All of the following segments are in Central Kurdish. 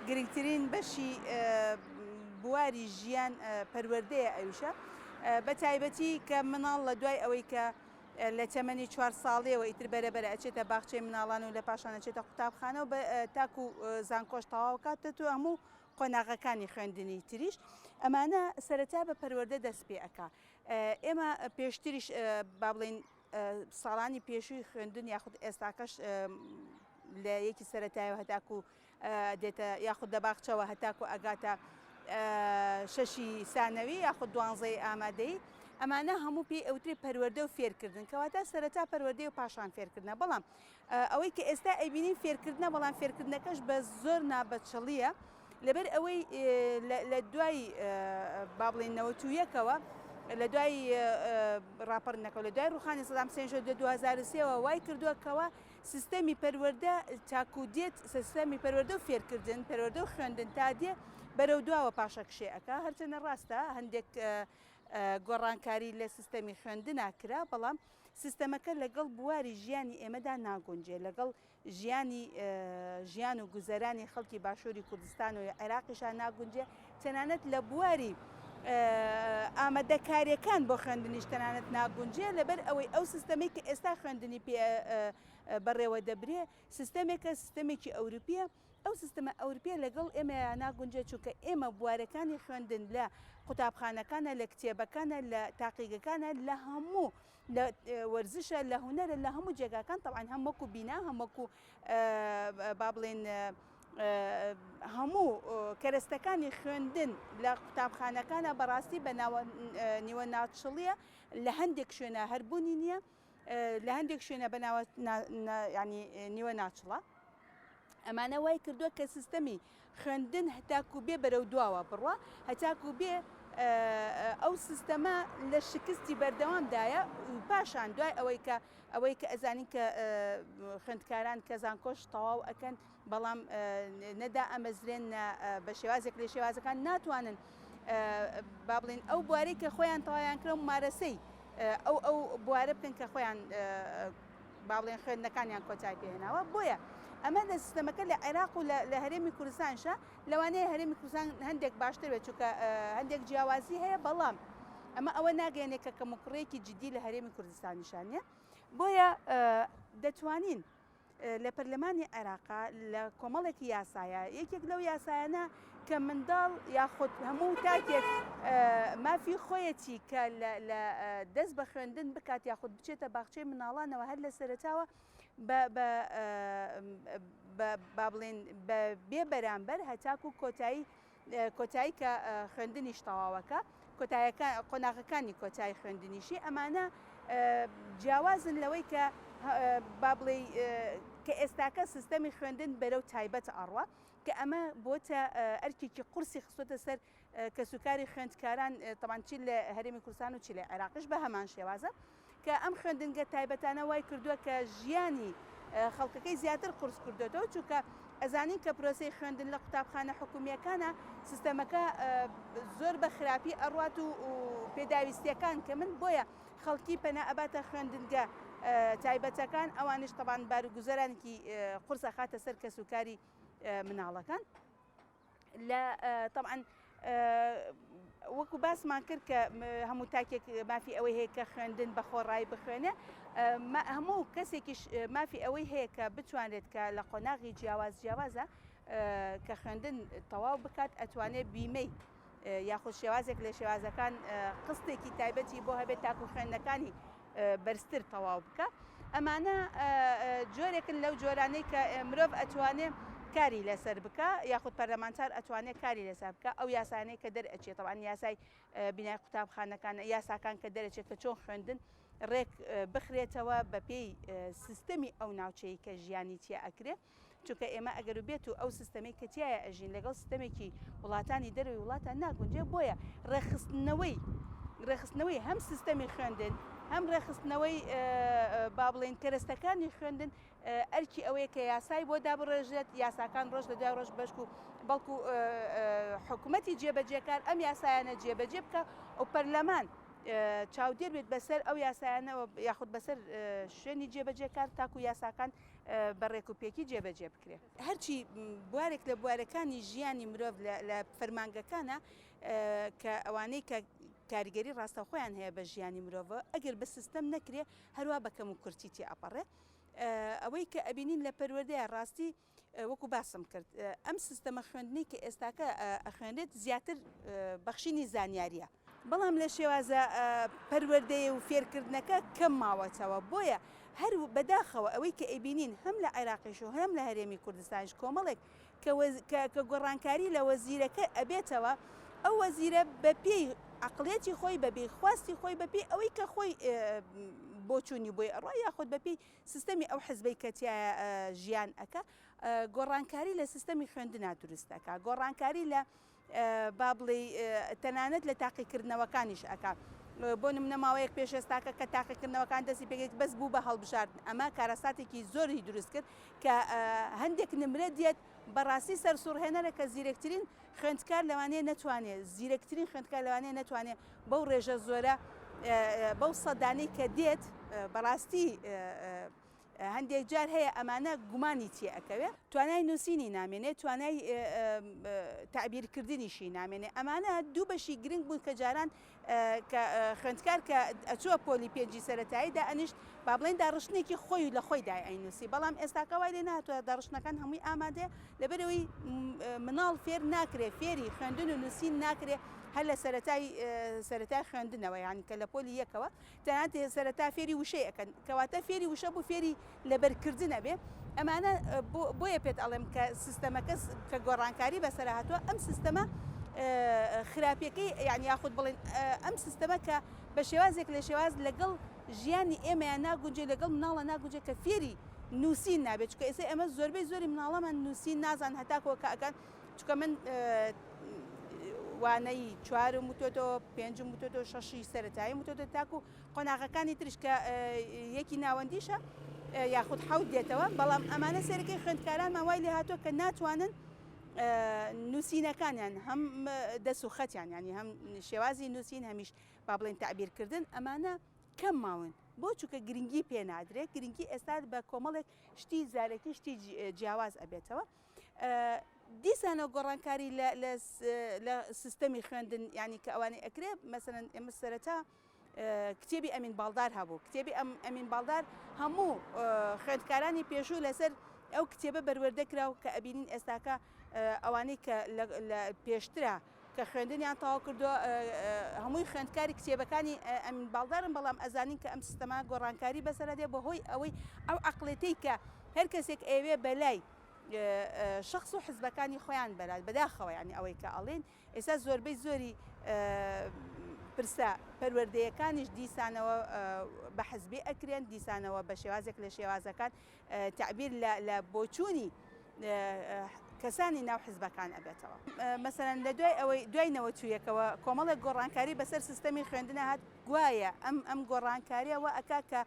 گرنگترین بەشی بواری ژیان پەروەردەیە ئەویشە بە تایبەتی کە مناڵ لە دوای ئەوەی کە لە تەمەنی 4 ساڵیەوە ئیتر بەرەبەرە ئەچێتە باخچەی مناڵان و لە پاشان ئەچێتە قوتابخانەوە تاکو و زانکۆش تەواو کاتە تو هەموو قۆناغەکانی خوێندنی تریش ئەمانە سەرەتا بە پەروەردە دەست پێ ئەکا ئێمە پێشتریش با بڵێن ساڵانی پێشووی خوێندن یاخود ئێستاکەش لە یەکی سەرەتایەوە هەتاکو دێتە یاخود لە باخچەوە هەتاکو ئەگاتە شەشی سانەوی یاخود 12 ئامادەی ئەمانە هەموو پێی ئەوتری پەروەردە و فێرکردن کەواتە سەرەتا پەروەردەی و پاشان فێرکردنە بەڵام ئەوەی کە ئێستا ئەیبینین فێرکردنە بەڵام فێرکردنەکەش بە زۆر نابەچەڵیە لەبەر ئەوەی لە دوای با بڵێن 91ەوە لە دوای راپەرنەکە لە دوای ڕوخانی سەدام حوسێن 2003ەوە وای کردووە کەوە سیستەمی پەروەردە تاکو دێت سیستەمی پەروەردە و فێرکردن پەروەردە و خوێندن تا دێ بەرەو دواوە پاشە کشێەکە هەرچەنە ڕاستە هەندێک گۆڕانکاری لە سیستەمی خوێندنا کرا بەڵام سیستەمەکە لەگەڵ بواری ژیانی ئێمەدا ناگونجێ لەگەڵ ژیان و گوزەرانی خەڵکی باشووری کوردستان و عێراقیشان ناگونجێ تەنانەت لە بواری ئامادەکاریەکان بۆ خوێندنیش تەنانەت ناگونجێ لەبەر ئەوەی ئەو سیستەمێک کە ئێستا خوێندنی پێ بەڕێوە دەبرێ سیستەمێکە سیستەمێکی ئەوروپیە ئەو سیستەمە ئەوروپیە لەگەڵ ئێمە ناگونجێ چونکە ئێمە بوارەکانی خوێندن لە قوتابخانەکانە لە کتێبەکانە لە تاقیگەکانە لە هەموو لە وەرزشە لە هوەرە لە هەموو جێگاکان تەڵعاً هەم وەکو بینا هەم وەکو با بڵێن هەموو کەرەستەکانی خوێندن لە قوتابخانەکانە بەڕاستی بە نیوە ناوچڵیە لە هەندێک شوێنە هەربوونی نییە لە هەندێک شوێنە بەناوە ینی نیوە ناچڵە ئەمانە وای کردووە کە سیستەمی خوێندن هەتاکو بێ بەرەو دواوە بڕوە هەتاکو بێ ئەو سیستەمە لە شکستی بەردەوامدایە پاشان دوای ئەوەی کە ئەزانین کە خوێندکاران کە زانکۆش تەواو ئەکەن بەڵام نەدا ئەمەزرێن بە شێوازێک لە شێوازەکان ناتوانن با بڵێن ئەو بوارەی کە خۆیان تەوایان کرا و مارەسەی ئەو بوارە بکەن کە خۆیان با بڵێن خوێندنەکانیان کۆتای پێهێناوە بۆیە ئەمە لە سیستەمەکە لە عێراق و لە هەرێمی کوردستانشە لەوانەیە هەرێمی کوردستان هەندێک باشتر بێت چونکە هەندێک جیاوازی هەیە بەڵام ئەمە ئەوە ناگەێنێت کە کەموقڕەیەکی جدی لە هەرێمی کوردستانیشانە بۆیە دەتوانین لە پەرلەمانی عێراقا لە کۆمەڵێکی یاسایە یەکێک لەو یاسایانە کە منداڵ یاخود هەموو تاکێک مافی خۆیەتی کە لە دەست بە خوێندن بکات یاخود بچێتە باخچەی مناڵانەوە هەر لە سەرەتاوە با بڵێن بێ بەرامبەر هەتاکو کۆتایی کە خوێندنیش تەواوەکە قۆناغەکانی کۆتایی خوێندنیشی ئەمانە جیاوازن لەوەی کە با بڵێ کە ئێستاکە سیستەمی خوێندن بەرەو تایبەت ئەڕوە کە ئەمە بۆتە ئەرکێکی قورسی خستۆتە سەر کەسوکاری خوێندکاران تەمان چی لە هەرێمی کوردستان و چی لە عێراقیش بە هەمان شێوازە کە ئەم خوێندنگە تایبەتانە وای کردووە کە ژیانی خەڵکەکەی زیاتر قورس کردوێتەوە چونکە ئەزانین کە پرۆسەی خوێندن لە قوتابخانە حکوومیەکانە سیستەمەکە زۆر بە خراپی ئەڕوات و پێداویستیەکان کە من بۆیە خەڵکی پەنا ئەباتە خوێندنگە تایبەتەکان ئەوانش تەبان بارگوزەرانێکی قورسە خاتە سەر کەسوکاری مناڵەکان لە طبعاً وەکو باسمان کرد کە هەموو تاکێک مافی ئەوەی هەیە کە خوێندن بە خۆڕایی بخوێنێ هەموو کەسێکیش مافی ئەوەی هەیە کە بتوانێت کە لە قۆناغی جیاوازە کە خوێندن تەواو بکات ئەتوانێت بیمەی یاخود شێوازێک لە شێوازەکان قستێکی تایبەتی بۆ هەبێت تاکو خوێندنەکانی بەرزتر تەواو بکە ئەمانە جۆرێکن لەو جۆرانەی کە مرۆڤ ئەتوانێت کاری لەسەر بکە یاخود پەرلەمانتار ئەتوانێت کاری لەسەر بکە ئەو یاسانەی کە دەرئەچێت طبعاً یاسای بینای قوتابخانەکان یاساکان کە دەرەچێت کە چۆن خوێندن ڕێک بخرێتەوە بە پێی سیستەمی ئەو ناوچەی کە ژیانی تیا ئەکرێ چونکە ئێمە ئەگەر بێت و ئەو سیستەمەی کە تایە ئەژین لەگەڵ سیستەمێکی وڵاتانی دەروی وڵاتان ناگونجێ بۆیە ڕێخستنەوەی هەم سیستەمی خوێندن هەم ڕێخستنەوەی با بڵێن کەرەستەکانی خوێندن ئەرکی ئەوەیە کە یاسای بۆ دابڕێژێت یاساکان ڕۆژ لە دوای ڕۆژ بەشک و بەڵکو حکوومەتی جێبەجێکار ئەم یاسایانە جێبەجێ بکە و پەرلەمان چاودێر بێت بەسەر ئەو یاسایانەوە یاخود بەسەر شوێنی جێبەجێکار تاکو یاساکان بەڕێک و پێکی جێبەجێ بکرێت هەرچی بوارێک لە بوارەکانی ژیانی مرۆڤ لە فەرمانگەکانە کە ئەوانەی کە کاریگەری ڕاستەخۆیان هەیە بە ژیانی مرۆڤ ئەگەر بە سیستەم نەکرێ هەروە بەکەم و کورتی تێ ئەپەڕێ ئەوەی کە ئەبینین لە پەروەردەیە ڕاستی وەکو باسم کرد ئەم سیستەمە خوێندنی کە ئێستاکە ئەخوێنێت زیاتر بەخشینی زانیاریە بەڵام لە شێوازە پەروەردەیە و فێرکردنەکە کەم ماوەتەوە بۆیە هەر بەداخەوە ئەوەی کە ئەیبینین هەم لە عێراقیش و هەم لە هەرێمی کوردستانیش کۆمەڵێک کە گۆڕانکاری لە وەزیرەکە ئەبێتەوە ئەو وەزیرە بە پێی عقلێتی خۆی بەبێ خواستی خۆی بەپێی ئەوەی کە خۆی بۆچوونی بۆی ئەڕۆ یاخود بەپێی سیستەمی ئەو حزبەی کەتیایە ژیان ئەکە گۆڕانکاری لە سیستەمی خوێندنا دروستەکە گۆڕانکاری لە با بڵێ تەنانەت لە تاقیکردنەوەکانیش ئەکا بۆ نمونەماوەیەک پێشێستاکە کە تاقیکردنەوەکان دەستی پێکێت بەس بوو بە هەڵبژاردن ئەمە کارەساتێکی زۆری دروست کرد کە هەندێک نمرە دێت بەڕاستی سەرسوڕهێنەرە کە زیرەکترین خوێندکار لەوانەیە نەتوانێت زیرەکترین خوێندکار لەوانەیە نەتوانێت بەو ڕێژە زۆرە بەو سەدانەی کە دێت بەڕاستی هەندێک جار هەیە ئەمانە گومانی تێ ئەەکەوێت توانای نووسینی نامێنێت توانای تعبیرکردنیشی نامێنێ ئەمانە دوو بەشی گرنگ بوون کە جاران خوێندکار کە ئەچووە پۆلی پێنجی سەرەتاییدا ئەنیشت با بڵێن داڕشتێکی خۆی لە خۆی دای ئەینووسی بەڵام ئێستاکە وای لێ نهاتووە داڕشتەکان هەمووی ئامادەیە لەبەرەوەی مناڵ فێر ناکرێ فێری خوێندن و نووسین ناکرێ هەر لە سەرەتای خوێندنەوە یانی کە لە پۆلی یەکەوە تەنانەت سەرەتا فێری وشەی ئەکەن کەواتە فێری وشە بوو فێری لەبەرکردنە بێ ئەمانە بۆیە پێت ئەڵێم کە سیستەمەکە کە گۆڕانکاری بەسەر هاتووە ئەم سیستەمە خراپیەکەی یعنی یاخود بڵێن ئەم سیستەمە کە بە شێوازێک لە شێواز لەگەڵ ژیانی ئێمەیان ناگونجێ لەگەڵ مناڵە ناگونجێت کە فێری نووسین نابێت چکە ئێستا ئەمە زۆربەی زۆری مناڵەمان نووسین نازان هەتاکەوە کە ئەکەن چکە من وانەی چوارم وتۆتەوە پێنجم وتۆتەوە شەشی سەرەتایی وتۆتە تاکو قۆناغەکانی ترش کە یەکی ناوەندیشە یاخود حەوت دێتەوە بەڵام ئەمانە سەرەکەی خوێندکارانمان وای لێ هاتووە کە ناتوانن نووسینەکانیان هەم دەست و خەتیان ینی هەم شێوازی نووسین هەمیش با بڵێن تعبیرکردن ئەمانە کەم ماون بۆ چووکە گرنگی پێ نادرێت گرنگی ئێستا بە کۆمەڵێک شتی زارەکی شتی جیاواز ئەبێتەوە دیسانەوە گۆڕانکاری لە سیستەمی خوێندن ینی کە ئەوانەی ئەکرێ مەسەرەن ئێمە سەرەتا کتێبی ئەمین باڵدار هەبوو کتێبی ئەمین باڵدار هەموو خوێندکارانی پێشوو لەسەر ئەو کتێبە بەروەردەکرا و کە ئەبینین ئێستاکە ئەوانەی کە لە پێشترە کە خوێندنیان تەواو کردو هەمووی خوێندکاری کتێبەکانی ئەمین باڵدارن بەڵام ئەزانین کە ئەم سیستەما گۆڕانکاری بەسەرەدێ بەهۆی ئەوەی ئەو عەقڵەتەی کە هەر کەسێک ئەوێ بەلای شخص و حزبەکانی خۆیان بەرات بەداخەوە ینی ئەوەی کە ئەڵێن ئێستا زۆربەی زۆری پرسە پەروەردەیەکانیش دیسانەوە بە حزبی ئەکرێن دیسانەوە بە شێوازێک لە شێوازەکان تعبیر لە بۆچوونی کەسانی ناو حزبەکان ئەبێتەوە مەسەرەن لە دوای ئەوەی دوای نەوەچوویەکەوە کۆمەڵێک گۆڕانکاری بەسەر سیستەمی خوێندنە هات گوایە ئەم گۆڕانکاریەوە ئەکا کە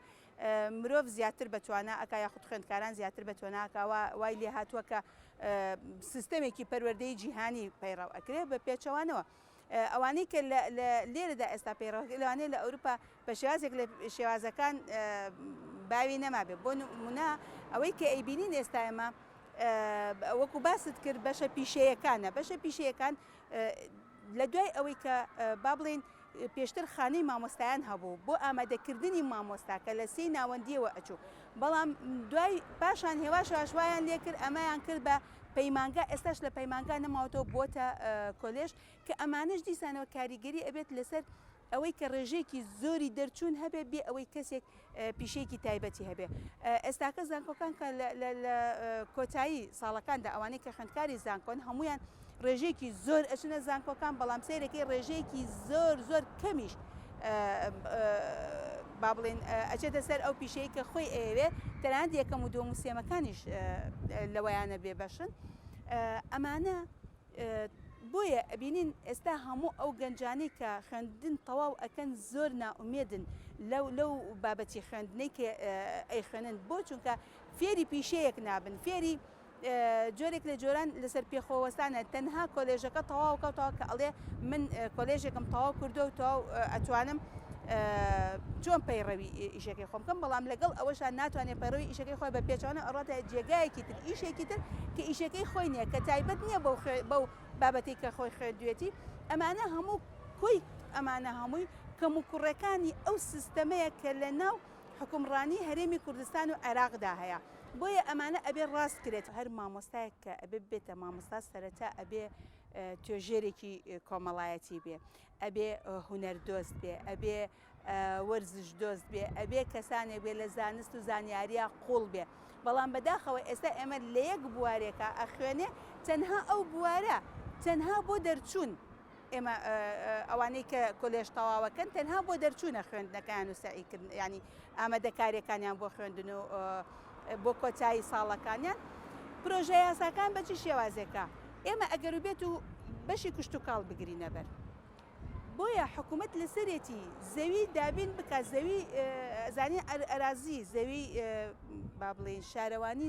مرۆڤ زیاتر بەتوانە ئەکا یاخود خوێندکاران زیاتر بەتواناکەوە وای لێ هاتووە کە سیستەمێکی پەروەردەی جیهانی پەیڕەو ئەکرێت بە پێچەوانەوە ئەوانەی کە لێرەدا ئێستا پەیڕەو لەوانەیە لە ئەوروپا بە شێوازێک لە شێوازەکان باوی نەما بێت بۆ نمونە ئەوەی کە ئەیبینین ئێستا ئێمە وەکو باست کرد بەشە پیشەیەکانە بەشە پیشەیەکان لە دوای ئەوەی کە با بڵێن پێشتر خانەی مامۆستایان هەبوو بۆ ئامادەکردنی مامۆستاکە لە سێ ناوەندیەوە ئەچوو بەڵام دوای پاشان هێواش هاشوایان لێ کرد ئەمەیان کرد بە پەیمانگا ئێستاش لە پەیمانگا نەماوەتەوە بۆتە کۆلێژ کە ئەمانش دیسانەوە کاریگەری ئەبێت لەسەر ئەوەی کە ڕێژێکی زۆری دەرچوون هەبێ بێ ئەوەی کەسێک پیشەیەکی تایبەتی هەبێ ئێستاکە زانکۆکان کە لە کۆتایی ساڵەکاندا ئەوانەی کە خوێندکاری زانکۆن هەمویان ڕێژێکی زۆر ئەچنە زانکۆکان بەڵام سیرەکەی ڕێژەیەکی زۆر کەمیش با بڵێن ئەچێتە سەر ئەو پیشەیە کە خۆی ئەوێ تەنانەت یەکەم و دووەم و سێمەکانیش لەوەیانە بێ بەشن ئەمانە بۆیە ئەبینین ئێستا هەموو ئەو گەنجانەی کە خوێندن تەواو ئەکەن زۆر نائومێدن لەو بابەتی خوێندنەی کە ئەی خوێنن بۆ چونکە فێری پیشەیەک نابن فێری جۆرێک لە جۆران لەسەر پێخۆوەستانە تەنها کۆلێژەکە تەواو کەوتەوە کە ئەڵێ من کۆلێژێکم تەواو کردو و تەواو ئەتوانم چۆن پەیڕەوی ئیشەکەی خۆم بکەم بەڵام لەگەڵ ئەوەشان ناتوانێت پەیڕەوی ئیشەکەی خۆی بە پێچوانە ئەڕاتە جێگایەکی تر ئیشێکی تر کە ئیشەکەی خۆی نییە کە تایبەت نییە بەو بابەتی کە خۆی خوێندوێتی ئەمانە هەموو کۆی ئەمانە هەمووی کەم و کوڕەکانی ئەو سیستەمەیە کە لە ناو حکومڕانی هەرێمی کوردستان و عێراقدا هەیە بۆیە ئەمانە ئەبێ ڕاست کرێت هەر مامۆستایەک کە ئەبێ بێتە مامۆستا سەرەتا ئەبێ توێژێرێکی کۆمەڵایەتی بێ ئەبێ هونەردۆست بێ ئەبێ وەرزش دۆست بێ ئەبێ کەسانێک بێ لە زانست و زانیاریە قوڵ بێ بەڵام بەداخەوە ئێستا ئێمە لە یەک بوارێکە ئەخوێنێ تەنها ئەو بوارە تەنها بۆ دەرچوون ئێمە ئەوانەی کە کۆلێژ تەواوەکەن تەنها بۆ دەرچوونە خوێندنەکان و سعیکردن ینی ئامادەکاریەکانیان بۆ خوێندن و بۆ کۆتایی ساڵەکانیان پرۆژە یاساکان بەچی شێوازێکە ئێمە ئەگەر بێت و بەشی کوشت و کاڵ بگرینە بەر بۆیە حکوومەت لەسەرێتی زەوی دابین بکە زەوی زانین ئەرازی زەوی با بڵێن شارەوانی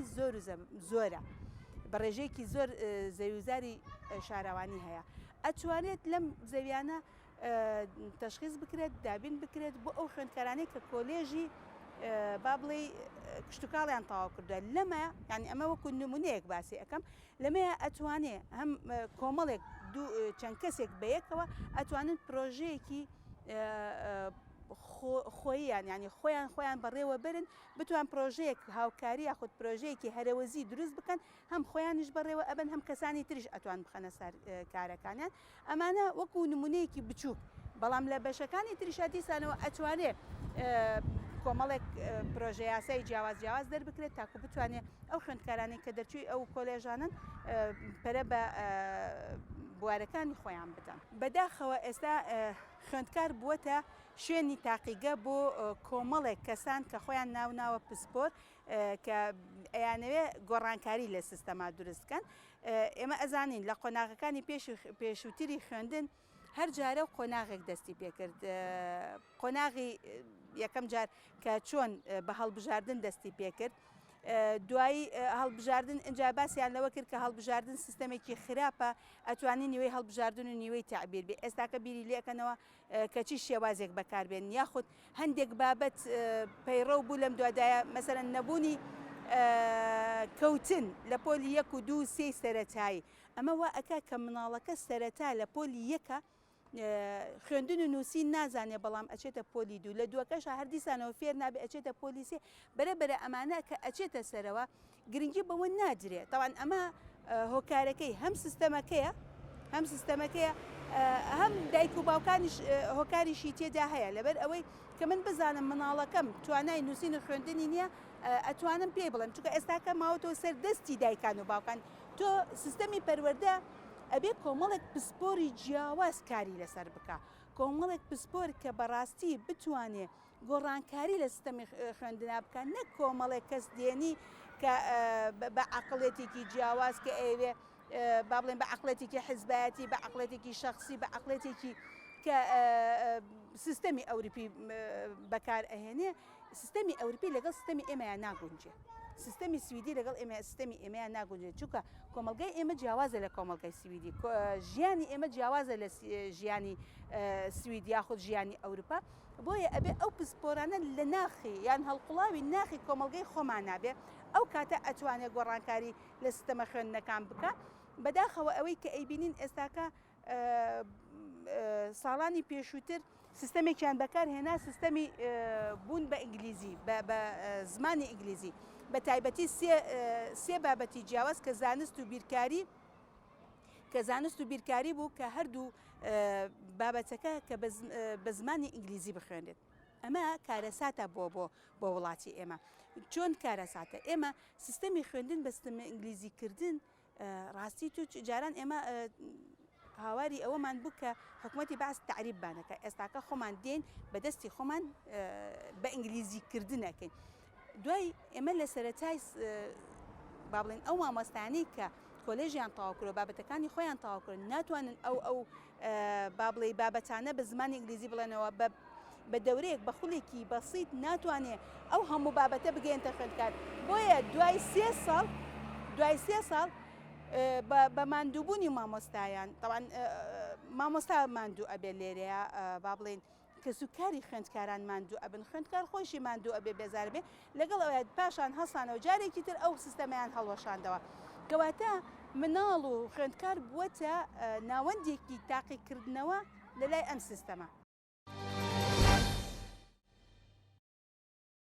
زۆرە بە ڕێژەیەکی زۆر زەویزاری شارەوانی هەیە ئەتوانێت لەم زەویانە تەشخیص بکرێت دابین بکرێت بۆ ئەو خوێندکارانەی کە کۆلێژی با بڵێ کشتتوکاڵیان تەواو کردووە لەمە ینی ئەمە وەکو نمونەیەک باسی ئەەکەم لەمەیە ئەتوانێ هەم کۆمەڵێک چەند کەسێک بەیەکەوە ئەتوانن پرۆژەیەکی خۆیان ینی خۆیان بەڕێوە برن بتوان پرۆژەیەک هاوکاری یاخود پرۆژەیەکی هەرەوەزی دروست بکەن هەم خۆیانش بەڕێوە ئەبن هەم کەسانی تریش ئەتوان بخەنە سەر کارەکانیان ئەمانە وەکو نمونەیەکی بچووک بەڵام لە بەشەکانی تریشا دیسانەوە ئەتوانێت کۆمەڵێک پرۆژە یاسایی جیاواز دەربکرێت تاکو بتوانێت ئەو خوێندکارانی کە دەرچووی ئەو کۆلێژانن پەرە بە بوارەکانی خۆیان بدەن بەداخەوە ئێستا خوێندکار بووەتە شوێنی تاقیگە بۆ کۆمەڵێک کەسان کە خۆیان ناوناوە پسپۆر کە ئەیانەوێ گۆڕانکاری لە سیستەما دروستکەن ئێمە ئەزانین لە قۆناغەکانی پێشووتری خوێندن هەر جارە و قۆناغێک دەستی پێکرد قۆناغی یەکەم جار کە چۆن بە هەڵبژاردن دەستی پێکرد دوایی هەڵبژاردن ئەجا باسییان لەوە کرد کە هەڵبژاردن سیستەمێکی خراپە ئەتوانی نیوەی هەڵبژاردن و نیوەی تعبیر بێ ئێستاکە بیری لێکەنەوە کەچی شێوازێک بەکاربێن یاخود هەندێک بابەت پەیڕە بوو لەم دوادایە مەسەرەن نەبوونی کەوتن لە پۆلی 1 و 2 3 سەرەتایی ئەمە وا ئەکا کە مناڵەکە سەرەتا لە پۆلی یەکە خوێندن و نووسی نازانێ بەڵام ئەچێتە پۆلی 2 لە دووەکەش هەردیسانەوە فێر نابێ ئەچێتە پۆلیسێ بەرەبەرە ئەمانە کە ئەچێتە سەرەوە گرنگی بەوە ناجرێت تاوان ئەمە هۆکارەکەی هەم سیستەمەکەیە هەم دایک و باوکانیش هۆکاریشی تێدا هەیە لەبەر ئەوەی کە من بزانم مناڵەکەم توانای نووسین و خوێندنی نییە ئەتوانم پێ بڵم چونکە ئێستاکە ماوەتەوە سەر دەستی دایکان و باوکان تۆ سیستەمی پەروەردە ئەبێ کۆمەڵێک پسپۆری جیاواز کاری لەسەر بکە کۆمەڵێک پسپۆر کە بەڕاستی بتوانێ گۆڕانکاری لە سیستەمی خوێندنا بکە نەک کۆمەڵێک کەس دێنی کە بە عقڵێتێکی جیاواز کە ئەوێ با بڵێن بە عقڵێتێکی حزبایەتی بە عقڵێتێکی شخصی بە عقڵێتێکی کە سیستەمی ئەوروپی بەکار ئەهێنێ سیستەمی ئەوروپی لەگەڵ سیستەمی ئێمەیان ناگونجێ سیستەمی سویدی لەگەڵ سیستەمی ئێمەیان ناگونجێت چونکە کۆمەلگای ئێمە جیاوازە لە کۆمەلگای سویدی ژیانی ئێمە جیاوازە لە ژیانی سوید یاخود ژیانی ئەوروپا بۆیە ئەبێ ئەو پسپۆرانە لە ناخی یان هەڵقوڵاوی ناخی کۆمەلگای خۆمان نابێ ئەو کاتە ئەتوانێت گۆڕانکاری لە سیستەمە خوێندنەکان بکە بەداخەوە ئەوەی کە ئەیبینین ئێستاکە ساڵانی پێشووتر سیستەمێکیان بەکار هێنا سیستەمی بوون بە ئینگلیزی بە زمانی ئینگلیزی بە تایبەتی سێ بابەتی جیاواز کە زانست و بیرکاری بوو کە هەردوو بابەتەکە کە بە زمانی ئینگلیزی بخوێنێت ئەمە کارەساتە بۆ وڵاتی ئێمە چۆن کارەساتە ئێمە سیستەمی خوێندن بە سیستەمی ئینگلیزیکردن ڕاستی تو جاران ئێمە هاواری ئەوەمان بوو کە حکوومەتی باس تعریببانەکە ئێستاکە خۆمان دێن بەدەستی خۆمان بە ئینگلیزیکردنەکەین دوای ئێمە لە سەرەتای با بڵێن ئەو مامۆستانی کە کۆلێژیان تەواوکرۆ بابەتەکانی خۆیان تەواوکردن ناتوانن ئەو با بڵێ بابەتانە بە زمانی ئینگلیزی بڵێنەوە بە دەورەیەک بە خوڵێکی بەسیط ناتوانێت ئەو هەموو بابەتە بگەێنتە خوێندکار بۆیە دوای سێ ساڵ بە ماندووبوونی مامۆستایان تاوان مامۆستا ماندوو ئەبێ لێرەیە با بڵێن کە سوکاری خوێندکاران ماندوو ئەبن خوێندکار خۆشی ماندوو ئەبێ بێزار بێ لەگەڵ ئەوەیە پاشان هەستانەوە جارێکی تر ئەو سیستەمەیان هەڵوەشاندەوە کەواتە مناڵ و خوێندکار بووەتە ناوەندێکی تاقیکردنەوە لە لای ئەم سیستەمە.